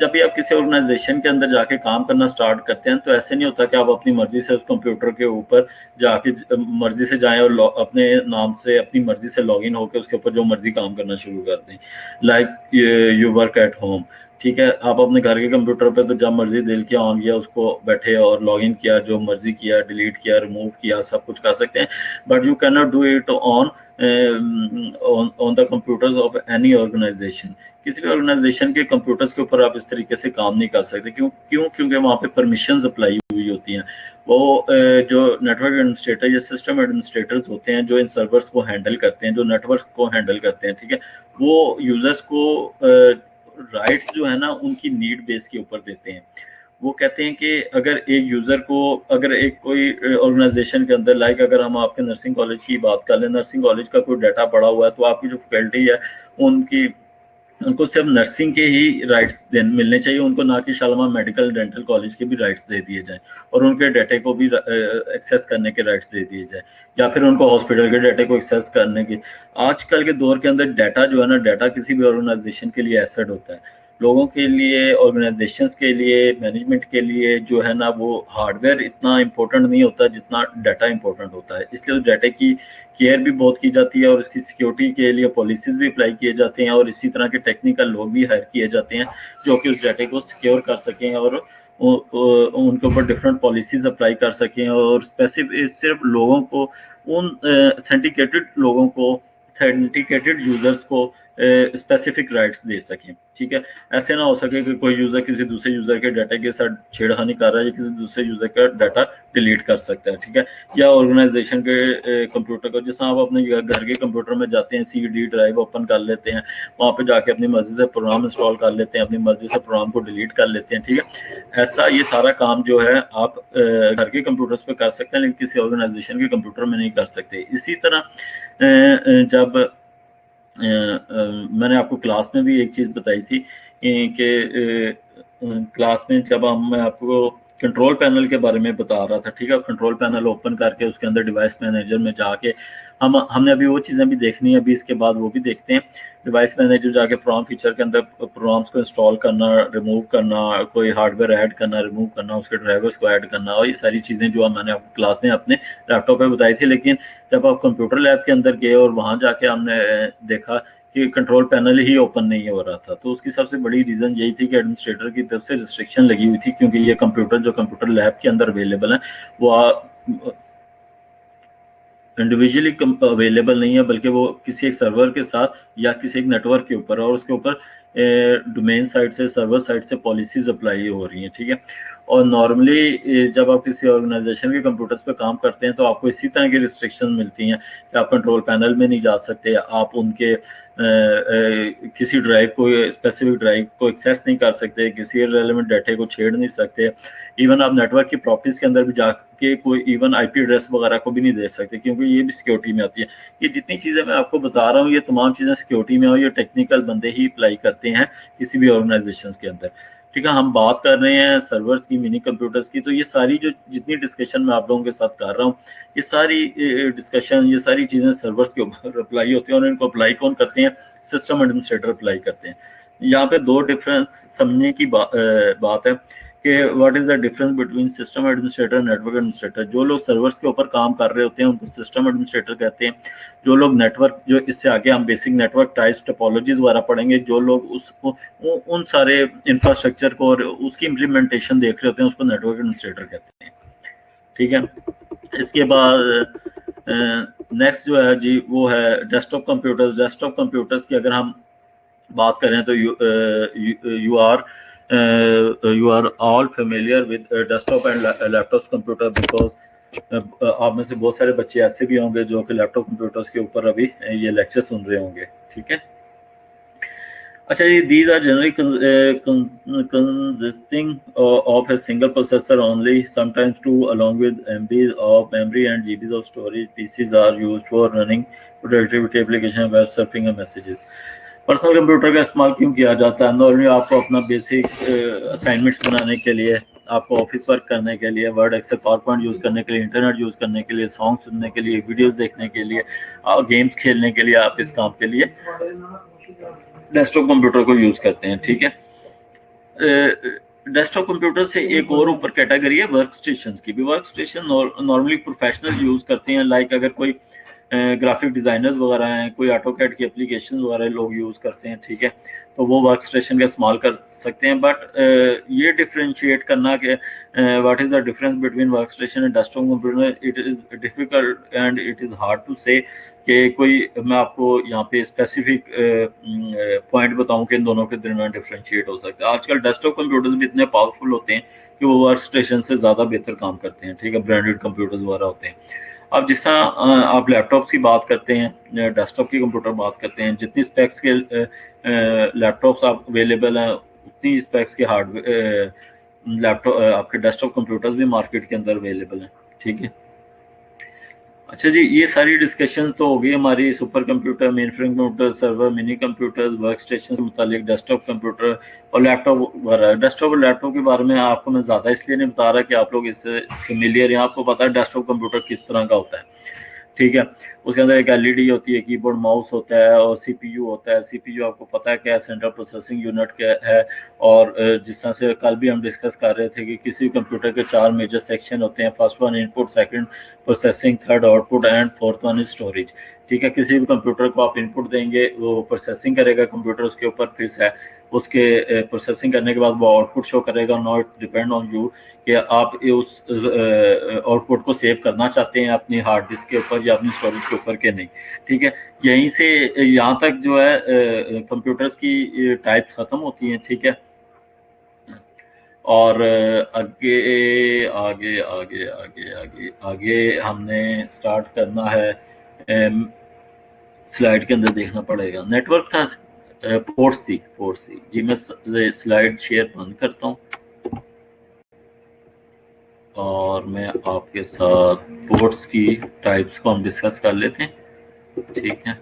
जब भी आप किसी ऑर्गेनाइजेशन के अंदर जाके काम करना स्टार्ट करते हैं तो ऐसे नहीं होता कि आप अपनी मर्जी से उस कंप्यूटर के ऊपर जाके मर्जी से जाएं और अपने नाम से अपनी मर्जी से लॉगिन होकर उसके ऊपर जो मर्जी काम करना शुरू कर दें. Like you work at home. ठीक है, आप अपने घर के कंप्यूटर पे तो जब मर्जी दिल किया ऑन किया उसको बैठे और लॉगिन किया, जो मर्जी किया, डिलीट किया, रिमूव किया, सब कुछ कर सकते हैं. But you can not do it on the computers of any organisation. किसी भी ऑर्गेनाइजेशन के कंप्यूटर्स के ऊपर आप इस तरीके से काम नहीं कर सकते. क्योंकि वहाँ पे परमिशंस अप्लाई हुई होती हैं. वो जो नेटवर्क एडमिनिस्ट्रेटर या सिस्टम एडमिनिस्ट्रेटर्स होते हैं जो इन सर्वर्स को हैंडल करते हैं, जो नेटवर्क को हैंडल करते हैं, ठीक है, वो यूजर्स को राइट्स जो है ना उनकी नीड बेस के ऊपर देते हैं. वो कहते हैं कि अगर एक यूज़र को, अगर एक कोई ऑर्गेनाइजेशन के अंदर, लाइक अगर हम आपके नर्सिंग कॉलेज की बात कर लें, नर्सिंग कॉलेज का कोई डाटा पड़ा हुआ है तो आपकी जो फैकल्टी है उनको सिर्फ नर्सिंग के ही राइट्स मिलने चाहिए. उनको ना कि शालामार मेडिकल डेंटल कॉलेज के भी राइट्स दे दिए जाएं और उनके डाटे को भी एक्सेस करने के राइट्स दे दिए जाए, या फिर उनको हॉस्पिटल के डाटे को एक्सेस करने के. आजकल के दौर के अंदर डाटा जो है ना, डाटा किसी भी ऑर्गेनाइजेशन के लिए एसेट होता है. लोगों के लिए, ऑर्गेनाइजेशंस के लिए, मैनेजमेंट के लिए जो है ना वो हार्डवेयर इतना इम्पोर्टेंट नहीं होता जितना डाटा इम्पोर्टेंट होता है. इसलिए उस डाटे की केयर भी बहुत की जाती है और इसकी सिक्योरिटी के लिए पॉलिसीज भी अप्लाई किए जाते हैं और इसी तरह के टेक्निकल लोग भी हायर किए जाते हैं जो कि उस डाटे को सिक्योर कर सकें और उनके ऊपर डिफरेंट पॉलिसीज अप्लाई कर सकें और स्पेसिफिक सिर्फ लोगों को उन ऑथेंटिकेटेड लोगों को ऑथेंटिकेटेड यूजर्स को स्पेसिफिक राइट्स दे सकें। ठीक है, ऐसे ना हो सके कि कोई यूजर किसी दूसरे यूजर के डाटा के साथ छेड़खानी कर रहा है या किसी दूसरे यूजर का डाटा डिलीट कर सकता है। ठीक है, या ऑर्गेनाइजेशन के कंप्यूटर को, जैसे आप अपने घर के कंप्यूटर में जाते हैं, CD ड्राइव ओपन कर लेते हैं, वहाँ पे जाके अपनी मर्जी से प्रोग्राम इंस्टॉल कर लेते हैं, अपनी मर्जी से प्रोग्राम को डिलीट कर लेते हैं। ठीक है, ऐसा ये सारा काम जो है आप घर के कंप्यूटर्स पे कर सकते हैं, लेकिन किसी ऑर्गेनाइजेशन के कंप्यूटर में नहीं कर सकते। इसी तरह जब मैंने आपको क्लास में भी एक चीज़ बताई थी कि क्लास में जब मैं आपको कंट्रोल पैनल के बारे में बता रहा था। ठीक है, कंट्रोल पैनल ओपन करके उसके अंदर डिवाइस मैनेजर में जाके हमने अभी वो चीज़ें भी देखनी है, अभी इसके बाद वो भी देखते हैं। डिवाइस मैनेजर जाके प्रोग्राम फीचर के अंदर प्रोग्राम्स को इंस्टॉल करना, रिमूव करना, कोई हार्डवेयर ऐड करना, रिमूव करना, उसके ड्राइवर्स को ऐड करना, और ये सारी चीज़ें जो मैंने आपको क्लास में अपने लैपटॉप पे बताई थी। लेकिन जब आप कंप्यूटर लैब के अंदर गए और वहाँ जाके हमने देखा कि कंट्रोल पैनल ही ओपन नहीं हो रहा था, तो उसकी सबसे बड़ी रीज़न यही थी कि एडमिनिस्ट्रेटर की तरफ से रिस्ट्रिक्शन लगी हुई थी, क्योंकि ये कंप्यूटर जो कंप्यूटर लैब के अंदर अवेलेबल है वो इंडिविजुअली अवेलेबल नहीं है, बल्कि वो किसी एक सर्वर के साथ या किसी एक नेटवर्क के ऊपर, और उसके ऊपर डोमेन साइड से, सर्वर साइड से पॉलिसीज अप्लाई हो रही हैं। ठीक है, और नॉर्मली जब आप किसी ऑर्गेनाइजेशन के कंप्यूटर्स पे काम करते हैं तो आपको इसी तरह की रिस्ट्रिक्शन मिलती हैं कि आप कंट्रोल पैनल में नहीं जा सकते, आप उनके किसी ड्राइव को, स्पेसिफिक ड्राइव को एक्सेस नहीं कर सकते, किसी रेलेवेंट डाटा को छेड़ नहीं सकते, इवन आप नेटवर्क की प्रॉपर्टीज के अंदर भी जाके कोई इवन IP एड्रेस वगैरह को भी नहीं दे सकते, क्योंकि ये भी सिक्योरिटी में आती है। ये जितनी चीज़ें मैं आपको बता रहा हूँ, ये तमाम चीज़ें सिक्योरिटी में, और ये टेक्निकल बंदे ही अप्लाई करते हैं किसी भी ऑर्गेनाइजेशन के अंदर। ठीक है, हम बात कर रहे हैं सर्वर्स की, मिनी कंप्यूटर्स की, तो ये सारी जो जितनी डिस्कशन मैं आप लोगों के साथ कर रहा हूँ, ये सारी डिस्कशन, ये सारी चीज़ें सर्वर्स के ऊपर अप्लाई होती हैं, और इनको अप्लाई कौन करते हैं? सिस्टम एडमिनिस्ट्रेटर अप्लाई करते हैं। यहाँ पे दो डिफरेंस समझने की बात है कि what is the difference between system administrator, network administrator. जो लोग सर्वर्स के ऊपर काम कर रहे होते हैं उनको सिस्टम एडमिनिस्ट्रेटर कहते हैं। जो लोग नेटवर्क, जो इससे आगे हम बेसिक नेटवर्क टाइप्स, टोपोलॉजीज वगैरह पढ़ेंगे, जो लोग उसको उन सारे इंफ्रास्ट्रक्चर को और उसकी इम्प्लीमेंटेशन देख रहे होते हैं, उसको नेटवर्क एडमिनिस्ट्रेटर कहते हैं। ठीक है, इसके बाद नेक्स्ट जो है जी वो है डेस्कटॉप कंप्यूटर्स। डेस्कटॉप कंप्यूटर्स की अगर हम बात करें तो you are all familiar with desktop and laptop computer, because आप में से बहुत सारे बच्चे ऐसे भी होंगे जो कि लैपटॉप कंप्यूटर्स के ऊपर अभी ये लेक्चर सुन रहे होंगे। ठीक है, अच्छा जी, these are generally consisting of a single processor only, sometimes two, along with MBs of memory and GBs of storage. PCs are used for running productivity application, web surfing and messages. Personal computer का इस्तेमाल क्यों किया जाता है? Normally आपको अपना basic assignments बनाने के लिए, आपको ऑफिस वर्क करने के लिए, Word, Excel, PowerPoint use करने के लिए, इंटरनेट यूज़ करने के लिए, सॉन्ग सुनने के लिए, वीडियोस देखने के लिए, और गेम्स खेलने के लिए, आप इस काम के लिए डेस्कटॉप कंप्यूटर को यूज़ करते हैं। ठीक है, डेस्कटॉप कंप्यूटर से एक और ऊपर कैटेगरी है वर्क स्टेशन की भी। Work station normally professional use करते हैं, लाइक अगर कोई ग्राफिक डिज़ाइनर्स वगैरह हैं, कोई ऑटोकैड की एप्लीकेशन वगैरह लोग यूज़ करते हैं। ठीक है, तो वो वर्क स्टेशन का इस्तेमाल कर सकते हैं। बट ये डिफ्रेंशिएट करना कि what is the difference between work station and desktop computer, it is difficult and it is hard to say कि कोई मैं आपको यहाँ पे स्पेसिफिक पॉइंट बताऊँ कि इन दोनों के दरमियान डिफ्रेंशिएट हो सकता है। आजकल डेस्कटॉप कंप्यूटर्स भी इतने पावरफुल होते हैं कि वो वर्क स्टेशन से ज़्यादा बेहतर काम करते हैं। ठीक है, ब्रांडेड कंप्यूटर्स वगैरह होते हैं। अब जिस तरह आप लैपटॉप्स की बात करते हैं, डेस्कटॉप की कंप्यूटर बात करते हैं, जितनी स्पेक्स के लैपटॉप्स आप अवेलेबल हैं, उतनी स्पेक्स के हार्डवेयर लैपटॉप आपके डेस्कटॉप कंप्यूटर्स भी मार्केट के अंदर अवेलेबल हैं। ठीक है, अच्छा जी, ये सारी डिस्कशन तो हो गई हमारी super computer, main frame computer, server, mini computers, work station से मुतालिक, डेस्कटॉप कंप्यूटर और लैपटॉप वगैरह। डेस्कटॉप और लैपटॉप के बारे में आपको मैं ज़्यादा इसलिए नहीं बता रहा कि आप लोग इससे फेमिलियर हैं, आपको पता है डेस्कटॉप कंप्यूटर किस तरह का होता है। ठीक है, उसके अंदर एक LED होती है, कीबोर्ड, माउस होता है और CPU होता है। CPU आपको पता है क्या है, सेंट्रल प्रोसेसिंग यूनिट क्या है। और जिस तरह से कल भी हम डिस्कस कर रहे थे कि किसी कंप्यूटर के 4 मेजर सेक्शन होते हैं। First one input, second processing, third output and fourth one is storage. ठीक है, किसी भी कंप्यूटर को आप इनपुट देंगे, वो प्रोसेसिंग करेगा कंप्यूटर उसके ऊपर, फिर से उसके प्रोसेसिंग करने के बाद वो आउटपुट शो करेगा। नॉट डिपेंड ऑन यू कि आप उस आउटपुट को सेव करना चाहते हैं अपनी हार्ड डिस्क के ऊपर या अपनी स्टोरेज के ऊपर के नहीं। ठीक है, यहीं से यहाँ तक जो है कंप्यूटर्स की टाइप्स ख़त्म होती हैं। ठीक है, और आगे आगे आगे आगे आगे आगे हमने स्टार्ट करना है। स्लाइड के अंदर देखना पड़ेगा, नेटवर्क था, पोर्ट सी जी। मैं स्लाइड शेयर बंद करता हूँ और मैं आपके साथ पोर्ट्स की टाइप्स को हम डिस्कस कर लेते हैं। ठीक है,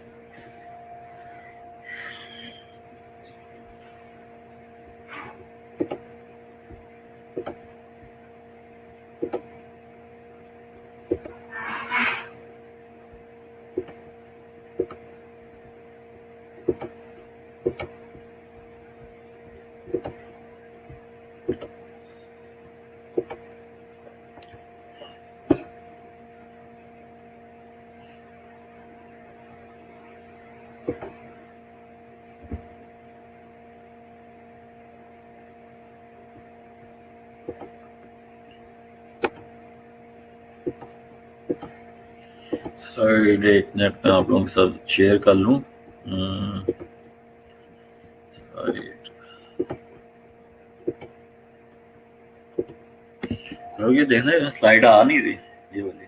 स्लाइड एक मिनट में आप लोगों के साथ शेयर कर लूँ। लोग ये देखना है, स्लाइड आ नहीं रही, ये वाली,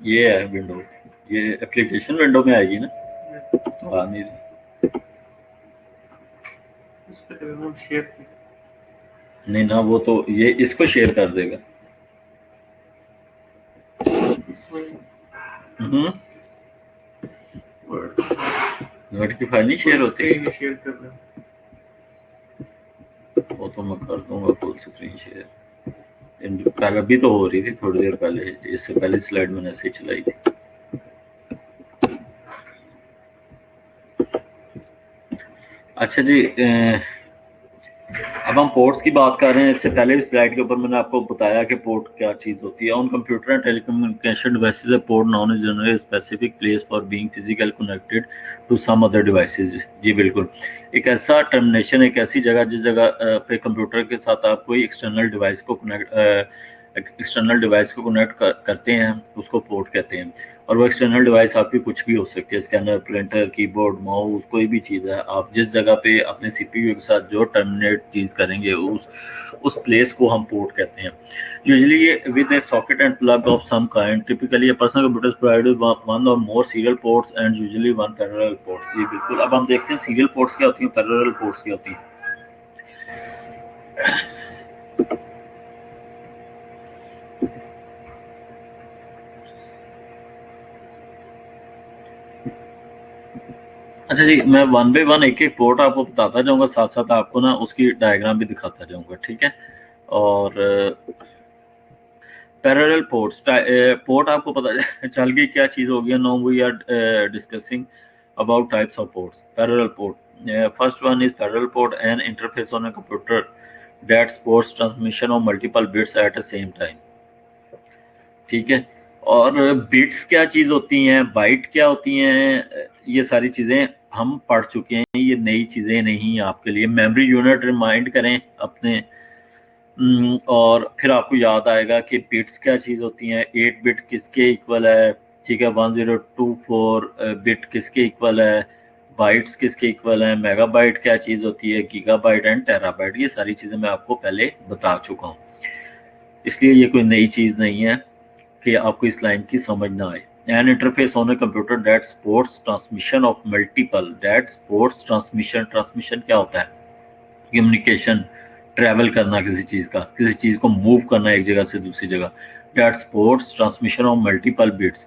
ये है विंडो, ये एप्लीकेशन विंडो में आएगी ना, तो आ नहीं रही। शेयर नहीं ना, वो तो ये इसको शेयर कर देगा। वर्ड की फाइल नहीं शेयर होती, शेयर कर रहा वो तो मैं कर दूंगा फुल स्क्रीन शेयर। पहले भी तो हो रही थी थोड़ी देर पहले, इससे पहले स्लाइड मैंने ऐसे ही चलाई थी। अच्छा जी, अब हम पोर्ट्स की बात कर रहे हैं। इससे पहले भी स्लाइड के ऊपर मैंने आपको बताया कि पोर्ट क्या चीज़ होती है। On computer and telecommunication devices, port known is generally specific place for being physical connected to some other devices. जी बिल्कुल, एक ऐसा टर्मिनेशन, एक ऐसी जगह जिस जगह पे कंप्यूटर के साथ आप कोई एक्सटर्नल डिवाइस को कनेक्ट करते हैं, उसको पोर्ट कहते हैं। और वो एक्सटर्नल डिवाइस आपकी कुछ भी हो सकती है, स्कैनर, प्रिंटर, कीबोर्ड, माउस, कोई भी चीज़ है। आप जिस जगह पे अपने सीपीयू के साथ जो टर्मिनेट चीज़ करेंगे, उस प्लेस को हम पोर्ट कहते हैं। यूजुअली ये with a socket and plug of some kind, typically a personal computers provide one और more serial ports and usually one parallel ports. जी बिल्कुल, अब हम देखते हैं सीरियल पोर्ट्स क्या होती हैं, पैरेलल पोर्ट्स क्या होती हैं। अच्छा जी, मैं वन बाय वन एक एक पोर्ट आपको बताता जाऊंगा, साथ साथ आपको ना उसकी डायग्राम भी दिखाता जाऊंगा। ठीक है, और पैरेलल पोर्ट्स, पोर्ट आपको पता चल गई क्या चीज़ होगी। Now we are discussing about types of ports. Parallel port, first one is parallel port, an interface on a computer that supports transmission of multiple bits at the same time. ठीक है, और बिट्स क्या चीज़ होती हैं, bite क्या होती हैं, ये सारी चीज़ें हम पढ़ चुके हैं, ये नई चीज़ें नहीं आपके लिए। मेमोरी यूनिट रिमाइंड करें अपने, और फिर आपको याद आएगा कि बिट्स क्या चीज़ होती हैं, 8 बिट किसके इक्वल है। ठीक है, 1024 बिट किसके इक्वल है, बाइट्स किसके इक्वल है, मेगाबाइट क्या चीज़ होती है, गीगाबाइट एंड टेराबाइट, ये सारी चीज़ें मैं आपको पहले बता चुका हूँ, इसलिए ये कोई नई चीज़ नहीं है कि आपको इस लाइन की समझ ना आए। N interface on a computer that supports transmission of multiple, that supports transmission, transmission क्या होता है, कम्युनिकेशन, ट्रैवल करना किसी चीज़ का, किसी चीज़ को मूव करना एक जगह से दूसरी जगह। That supports transmission of multiple bits,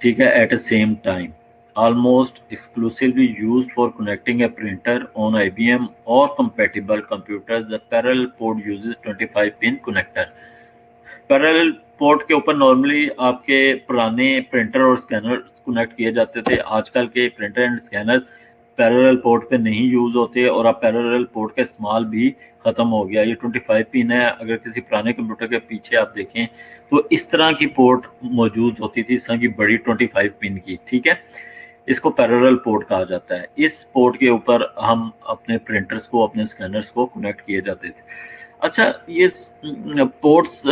ठीक है, at a same time, almost exclusively used for connecting a printer on IBM or compatible computers. The parallel port uses 25 pin connector. Parallel port के ऊपर नॉर्मली आपके पुराने printer और scanner connect किए जाते थे। आजकल के printer and scanner parallel port पे नहीं यूज़ होते और अब पैरेलल पोर्ट का इस्तेमाल भी ख़त्म हो गया। ये 25 पिन है। अगर किसी पुराने कंप्यूटर के पीछे आप देखें तो इस तरह की पोर्ट मौजूद होती थी, इस तरह की बड़ी 25 पिन की, ठीक है। इसको पैरेलल पोर्ट कहा जाता है। इस पोर्ट के ऊपर हम अपने प्रिंटर्स को, अपने स्कैनर्स को कनेक्ट किए जाते थे। अच्छा, ये पोर्ट्स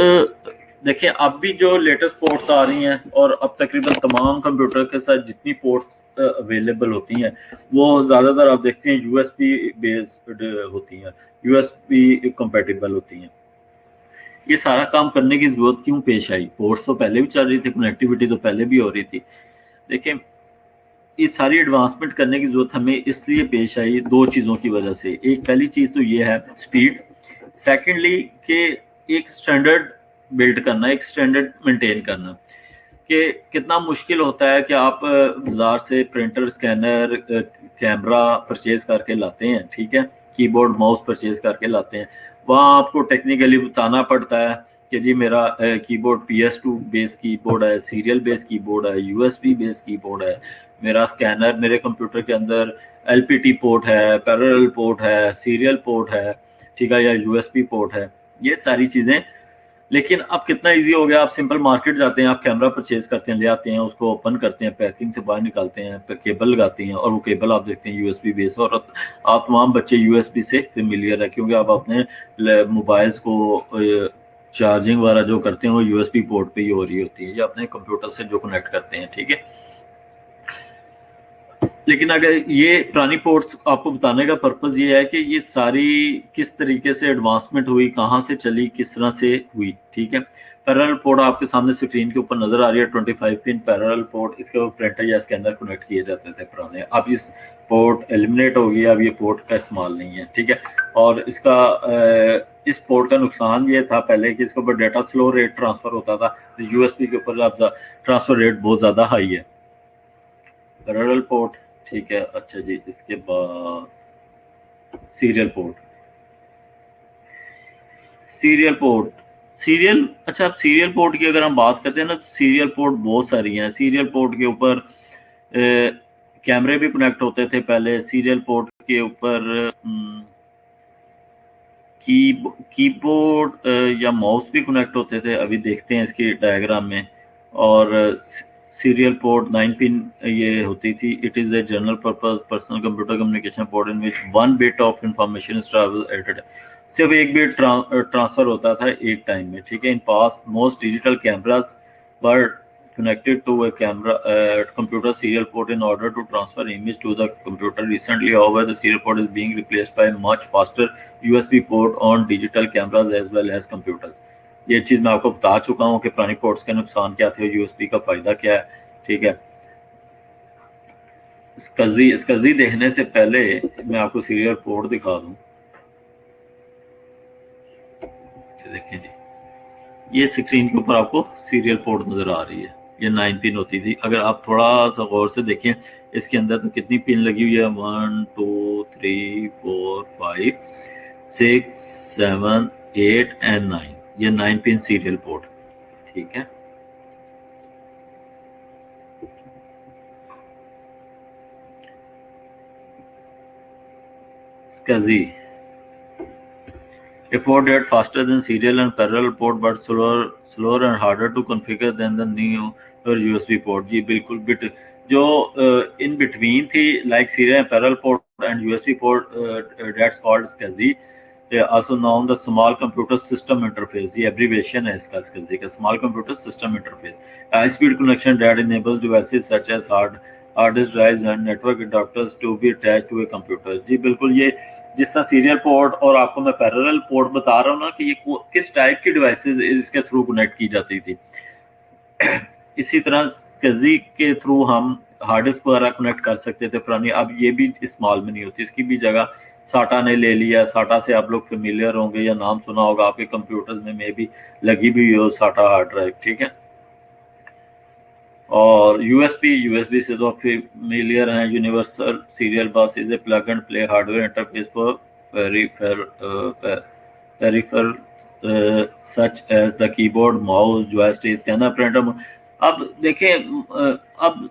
देखिए, अब भी जो लेटेस्ट पोर्ट्स आ रही हैं और अब तकरीबन तमाम कंप्यूटर के साथ जितनी पोर्ट्स अवेलेबल होती हैं वो ज़्यादातर आप देखते हैं यूएसबी बेस्ड होती हैं, यूएसबी कंपेटिबल होती हैं। ये सारा काम करने की ज़रूरत क्यों पेश आई? पोर्ट्स तो पहले भी चल रही थी, कनेक्टिविटी तो पहले भी हो रही थी। देखिए, ये सारी एडवांसमेंट करने की ज़रूरत हमें इसलिए पेश आई दो चीज़ों की वजह से। एक पहली चीज़ तो ये है स्पीड, सेकेंडली कि एक स्टैंडर्ड बिल्ड करना, एक स्टैंडर्ड मेंटेन करना। कि कितना मुश्किल होता है कि आप बाज़ार से प्रिंटर, स्कैनर, कैमरा परचेज़ करके लाते हैं, ठीक है, कीबोर्ड, माउस परचेज़ करके लाते हैं। वहाँ आपको टेक्निकली बताना पड़ता है कि जी मेरा कीबोर्ड PS2 बेस कीबोर्ड है, सीरियल बेस कीबोर्ड है, यूएसबी बेस कीबोर्ड है, मेरा स्कैनर मेरे कंप्यूटर के अंदर LPT पोर्ट है, पैरेलल पोर्ट है, सीरियल पोर्ट है, ठीक है, या यूएसबी पोर्ट है, ये सारी चीज़ें। लेकिन अब कितना इजी हो गया, आप सिंपल मार्केट जाते हैं, आप कैमरा परचेज करते हैं, ले आते हैं, उसको ओपन करते हैं, पैकिंग से बाहर निकालते हैं, केबल लगाते हैं और वो केबल आप देखते हैं यूएसबी बेस। और आप तमाम बच्चे यूएसबी से फेमिलियर है क्योंकि आप अपने मोबाइल्स को चार्जिंग वाला जो करते हैं वो यूएसबी पोर्ट पे ही हो रही होती है या अपने कंप्यूटर से जो कनेक्ट करते हैं, ठीक है। लेकिन अगर ये पुरानी पोर्ट्स, आपको बताने का पर्पज़ ये है कि ये सारी किस तरीके से एडवांसमेंट हुई, कहाँ से चली, किस तरह से हुई, ठीक है। पैरेलल पोर्ट आपके सामने स्क्रीन के ऊपर नज़र आ रही है, 25 पिन पैरेलल पोर्ट। इसके ऊपर प्रिंटर या स्कैनर कनेक्ट किए जाते थे पुराने। अब इस पोर्ट एलिमिनेट हो गया, अब ये पोर्ट का इस्तेमाल नहीं है, ठीक है। और इसका इस पोर्ट का नुकसान ये था पहले कि इसके ऊपर डाटा स्लो रेट ट्रांसफ़र होता था, तो यूएसबी के ऊपर अब ट्रांसफ़र रेट बहुत ज़्यादा हाई है। पैरेलल पोर्ट, ठीक है। अच्छा जी, इसके बाद सीरियल पोर्ट। अच्छा, अब सीरियल पोर्ट की अगर हम बात करते हैं ना, तो सीरियल पोर्ट बहुत सारी हैं। सीरियल पोर्ट के ऊपर कैमरे भी कनेक्ट होते थे पहले। सीरियल पोर्ट के ऊपर कीबोर्ड या माउस भी कनेक्ट होते थे, अभी देखते हैं इसकी डायग्राम में। और सीरियल पोर्ट 9 पिन ये होती थी। It is a general purpose personal computer communication port in which 1 bit of information is travel at a, सिर्फ एक बिट ट्रांसफर होता था एक टाइम में, ठीक है। In past most digital cameras were connected to a camera computer serial port in order to transfer image to the computer. Recently, however, the serial port is being replaced by much faster USB port on digital cameras as well as computers. ये चीज़ मैं आपको बता चुका हूँ कि पुरानी ports के नुकसान क्या थे और यूएसबी का फ़ायदा क्या है, ठीक है। स्कजी देखने से पहले मैं आपको सीरियल पोर्ट दिखा दूँ। देखें जी, ये स्क्रीन के ऊपर आपको सीरियल पोर्ट नज़र आ रही है। ये 9 पिन होती थी। अगर आप थोड़ा सा गौर से देखें, इसके अंदर तो कितनी पिन लगी हुई है, 1 2 3 4 5 6 7 8 एंड 9। ये 9 पिन सीरियल पोर्ट, ठीक है। SCSI, a port that faster than serial and parallel port but slower and harder to configure than the new USB port। जी बिल्कुल, जो in between थी, like serial and parallel port and USB port, that's called SCSI, also known the small computer system interface। ये abbreviation है इसका, SCSI का, small computer system interface, high speed connection that enables devices such as hard disk drives and network adapters to be attached to a computer। जी बिल्कुल, ये जिस तरह serial port और आपको मैं पैरेलल पोर्ट बता रहा हूँ ना कि ये किस टाइप की डिवाइसेस इसके थ्रू कनेक्ट की जाती थी। इसी तरह SCSI के थ्रू हम हार्ड डिस्क वगैरह कनेक्ट कर सकते थे पुरानी। अब ये भी इस्तेमाल में नहीं होती, इसकी भी जगह साटा ने ले लिया। साटा से आप लोग फेमिलियर होंगे या नाम सुना होगा, आपके कंप्यूटर्स में भी लगी भी हो साटा हार्ड ड्राइव, ठीक है। और यूएसबी से तो आप फेमिलियर हैं। Universal serial bus is a plug and play hardware interface for peripheral such as the keyboard, mouse, joystick, scanner, printer. अब देखें, अब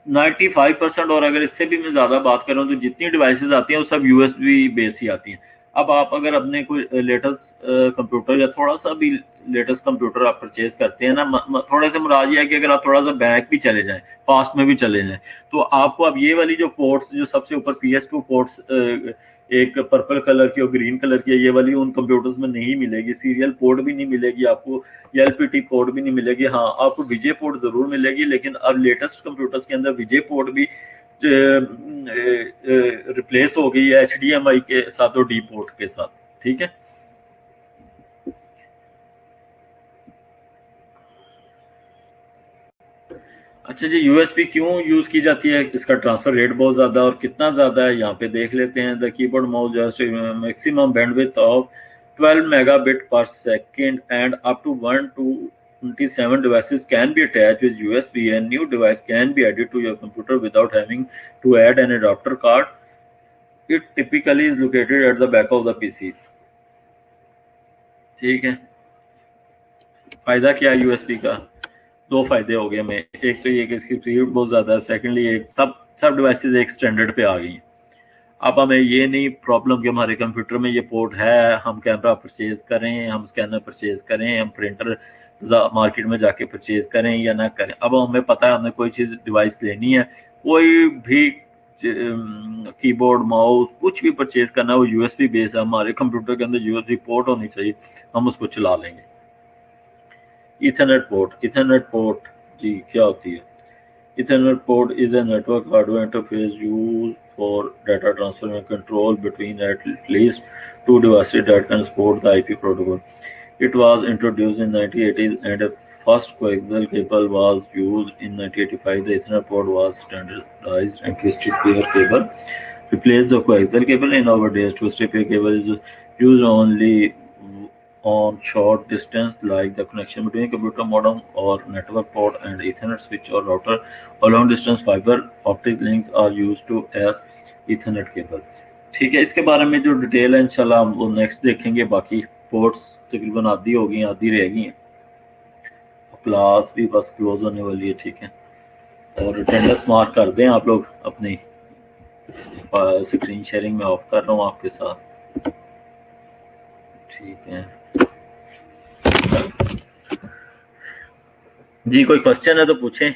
95%, और अगर इससे भी मैं ज़्यादा बात करूँ तो जितनी डिवाइसेस आती हैं वो सब यूएसबी बेस ही आती हैं। अब आप अगर अपने कोई लेटेस्ट कंप्यूटर या थोड़ा सा भी लेटेस्ट कंप्यूटर आप परचेज करते हैं ना, थोड़े से मुराद ये है कि अगर आप थोड़ा सा बैक भी चले जाएं, पास्ट में भी चले जाएं, तो आपको अब ये वाली जो पोर्ट्स जो सबसे ऊपर PS2 पोर्ट्स, एक पर्पल कलर की और ग्रीन कलर की, ये वाली उन कंप्यूटर्स में नहीं मिलेगी। सीरियल पोर्ट भी नहीं मिलेगी आपको, या LPT पोर्ट भी नहीं मिलेगी। हाँ, आपको विजय पोर्ट जरूर मिलेगी, लेकिन अब लेटेस्ट कंप्यूटर्स के अंदर विजय पोर्ट भी रिप्लेस हो गई है HDMI के साथ और डी पोर्ट के साथ। ठीक है। अच्छा जी, यूएसबी क्यों यूज की जाती है? इसका ट्रांसफर रेट बहुत ज्यादा और कितना ज्यादा है यहाँ पे देख लेते हैं। The keyboard mouse just maximum bandwidth of 12 megabit per second and up to 1 to 27 devices can be attached with USB. A new device can be added to your computer without having to add an adapter card. It typically is located at the back of the PC. ठीक है। फायदा क्या है USB का? दो फायदे हो गए हमें। एक तो ये कि इसकी स्पीड बहुत ज़्यादा है, सेकेंडली एक सब सब डिवाइसेस एक स्टैंडर्ड पे आ गई हैं। अब हमें ये नहीं प्रॉब्लम कि हमारे कंप्यूटर में ये पोर्ट है, हम कैमरा परचेज करें, हम स्कैनर परचेज करें, हम प्रिंटर मार्केट में जाके परचेज करें या ना करें। अब हमें पता है हमें कोई चीज़ डिवाइस लेनी है, कोई भी कीबोर्ड माउस कुछ भी परचेज करना है, वो यूएसबी बेस है, हमारे कंप्यूटर के अंदर यूएसबी पोर्ट होनी चाहिए, हम उसको चला लेंगे। इथरनेट पोर्ट जी क्या होती है? Ethernet port is a network hardware interface used for data transfer and control between at least two devices that can support the IP protocol. It was introduced in 1980s and a first coaxial cable was used in 1985. The Ethernet port was standardized and twisted pair cable replaced the coaxial cable. In our days, twisted pair cable is used only on short distance, like the connection between computer modem or network port and Ethernet switch or router, or long distance fiber optic links are used to as Ethernet cable. ठीक है, इसके बारे में जो detail है इंशाल्लाह हम वो नेक्स्ट देखेंगे। बाकी पोर्ट्स तकरीबन आधी हो गई, आधी रह गई हैं। क्लास भी बस क्लोज होने वाली है। ठीक है, और अटेंडेंस मार्क कर दें आप लोग अपनी। स्क्रीन शेयरिंग में ऑफ कर रहा हूँ आपके साथ। ठीक है जी, कोई क्वेश्चन है तो पूछें।